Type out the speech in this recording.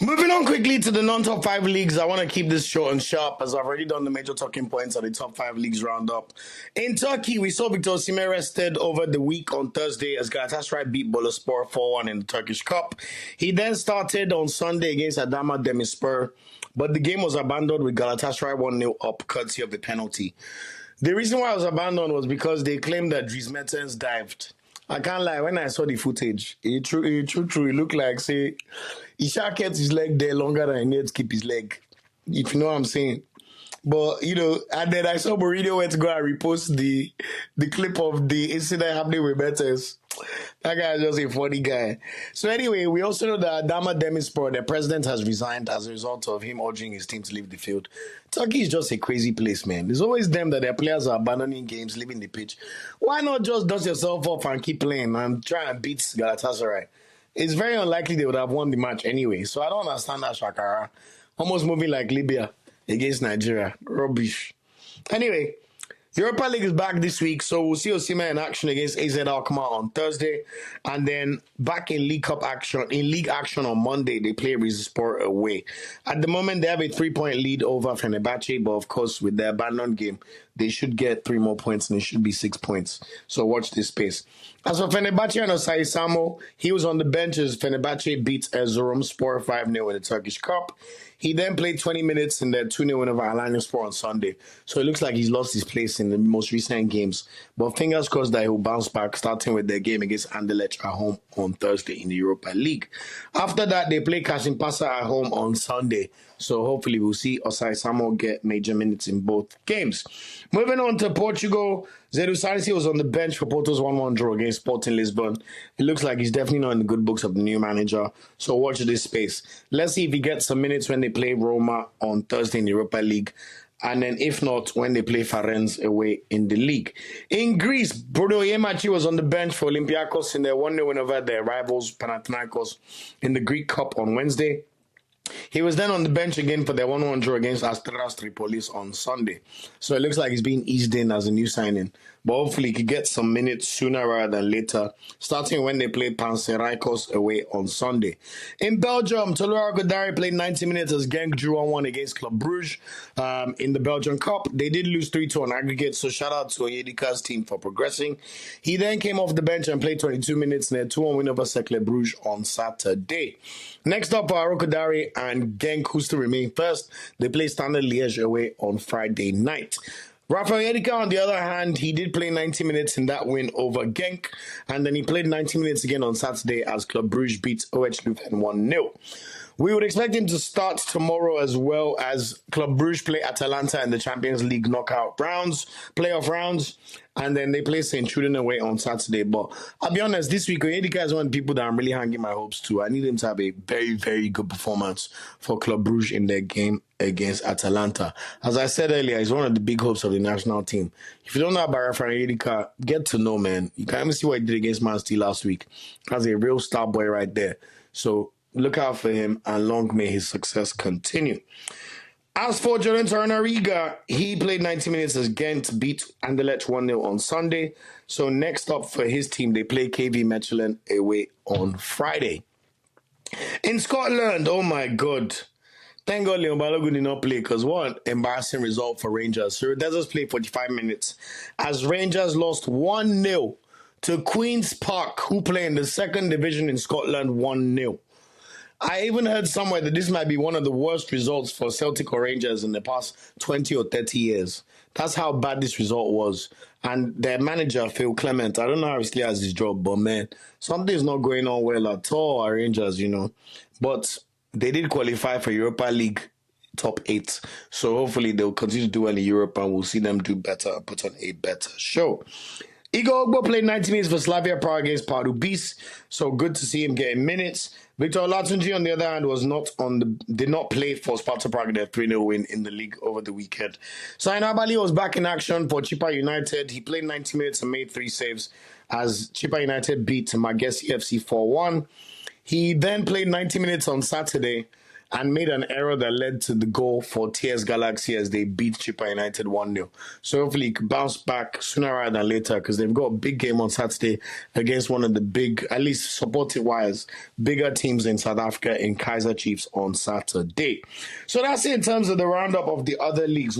Moving on quickly to the non-top 5 leagues, I want to keep this short and sharp as I've already done the major talking points of the top 5 leagues roundup. In Turkey, we saw Victor Osimhen rested over the week on Thursday as Galatasaray beat Boluspor 4-1 in the Turkish Cup. He then started on Sunday against Adana Demirspor, but the game was abandoned with Galatasaray 1-0 up courtesy of the penalty. The reason why it was abandoned was because they claimed that Dries Mertens dived. I can't lie, when I saw the footage, it looked like, say, Isha kept his leg there longer than he needed to keep his leg, if you know what I'm saying. But, and then I saw Mourinho went to go and repost the clip of the incident happening with Mertens. That guy is just a funny guy. So anyway, we also know that Adana Demirspor, the president, has resigned as a result of him urging his team to leave the field. Turkey is just a crazy place, man. There's always them that their players are abandoning games, leaving the pitch. Why not just dust yourself off and keep playing and try and beat Galatasaray? It's very unlikely they would have won the match anyway. So I don't understand that shakara. Almost moving like Libya against Nigeria. Rubbish. Anyway, Europa League is back this week, so we'll see Osimhen in action against AZ Alkmaar on Thursday, and then back in league action on Monday. They play Rizespor away. At the moment, they have a 3-point lead over Fenerbahce, but of course, with the abandoned game, they should get 3 more points, and it should be 6 points. So watch this space. As for Fenerbahce and Osay Samo, he was on the bench as Fenerbahce beat Erzurumspor 5-0 in the Turkish Cup. He then played 20 minutes in their 2-0 win over Alanyaspor on Sunday. So it looks like he's lost his place in the most recent games. But fingers crossed that he'll bounce back, starting with their game against Anderlecht at home on Thursday in the Europa League. After that, they play Kasimpasa at home on Sunday. So hopefully we'll see Osay Samo get major minutes in both games. Moving on to Portugal, Zedu Sarisi was on the bench for Porto's 1-1 draw against Sporting Lisbon. It looks like he's definitely not in the good books of the new manager. So watch this space. Let's see if he gets some minutes when they play Roma on Thursday in the Europa League. And then if not, when they play Farenz away in the league. In Greece, Bruno Yemachi was on the bench for Olympiacos in their 1-0 win over their rivals Panathinaikos in the Greek Cup on Wednesday. He was then on the bench again for their 1-1 draw against Asteras Tripolis on Sunday. So it looks like he's being eased in as a new signing. But hopefully he could get some minutes sooner rather than later, starting when they play Panathinaikos away on Sunday. In Belgium, Tolua Godari played 90 minutes as Genk drew 1-1 against Club Brugge in the Belgian Cup. They did lose 3-2 on aggregate, so shout out to Onyedika's team for progressing. He then came off the bench and played 22 minutes in their 2-1 win over Cercle Bruges on Saturday. Next up are Rodari and Genk, who still remain first. They play Standard Liège away on Friday night. Raphael Onyedika, on the other hand, he did play 90 minutes in that win over Genk, and then he played 90 minutes again on Saturday as Club Brugge beat OH Leuven 1-0. We would expect him to start tomorrow as well as Club Brugge play Atalanta in the Champions League playoff rounds, and then they play St. Truden away on Saturday. But I'll be honest, this week, Onyedika is one of the people that I'm really hanging my hopes to. I need him to have a very, very good performance for Club Brugge in their game against Atalanta. As I said earlier, he's one of the big hopes of the national team. If you don't know about Raphael Onyedika, get to know, man. You can even see what he did against Man City last week. That's a real star boy right there. So look out for him, and long may his success continue. As for Jordan Torunariga, he played 90 minutes as Ghent beat Anderlecht 1-0 on Sunday. So next up for his team, they play KV Mechelen away on Friday. In Scotland, oh my God. Thank God Leon Balogun did not play, because what an embarrassing result for Rangers. Cyriel Dessers played 45 minutes as Rangers lost 1-0 to Queen's Park, who play in the second division in Scotland, 1-0. I even heard somewhere that this might be one of the worst results for Celtic or Rangers in the past 20 or 30 years. That's how bad this result was. And their manager, Phil Clement, I don't know how he still has his job, but man, something's not going on well at all at Rangers, But they did qualify for Europa League top 8. So hopefully they'll continue to do well in Europe and we'll see them do better, put on a better show. Igor Ogbo played 90 minutes for Slavia Prague against Pardubice, so good to see him getting minutes. Victor Olatunji, on the other hand, did not play for Sparta Prague, their 3-0 win in the league over the weekend. Sain Abali was back in action for Chippa United. He played 90 minutes and made 3 saves as Chippa United beat Magesi FC 4-1. He then played 90 minutes on Saturday and made an error that led to the goal for TS Galaxy as they beat Chippa United 1-0. So hopefully he can bounce back sooner rather than later because they've got a big game on Saturday against one of the big, at least supportive-wise, bigger teams in South Africa in Kaizer Chiefs on Saturday. So that's it in terms of the roundup of the other leagues.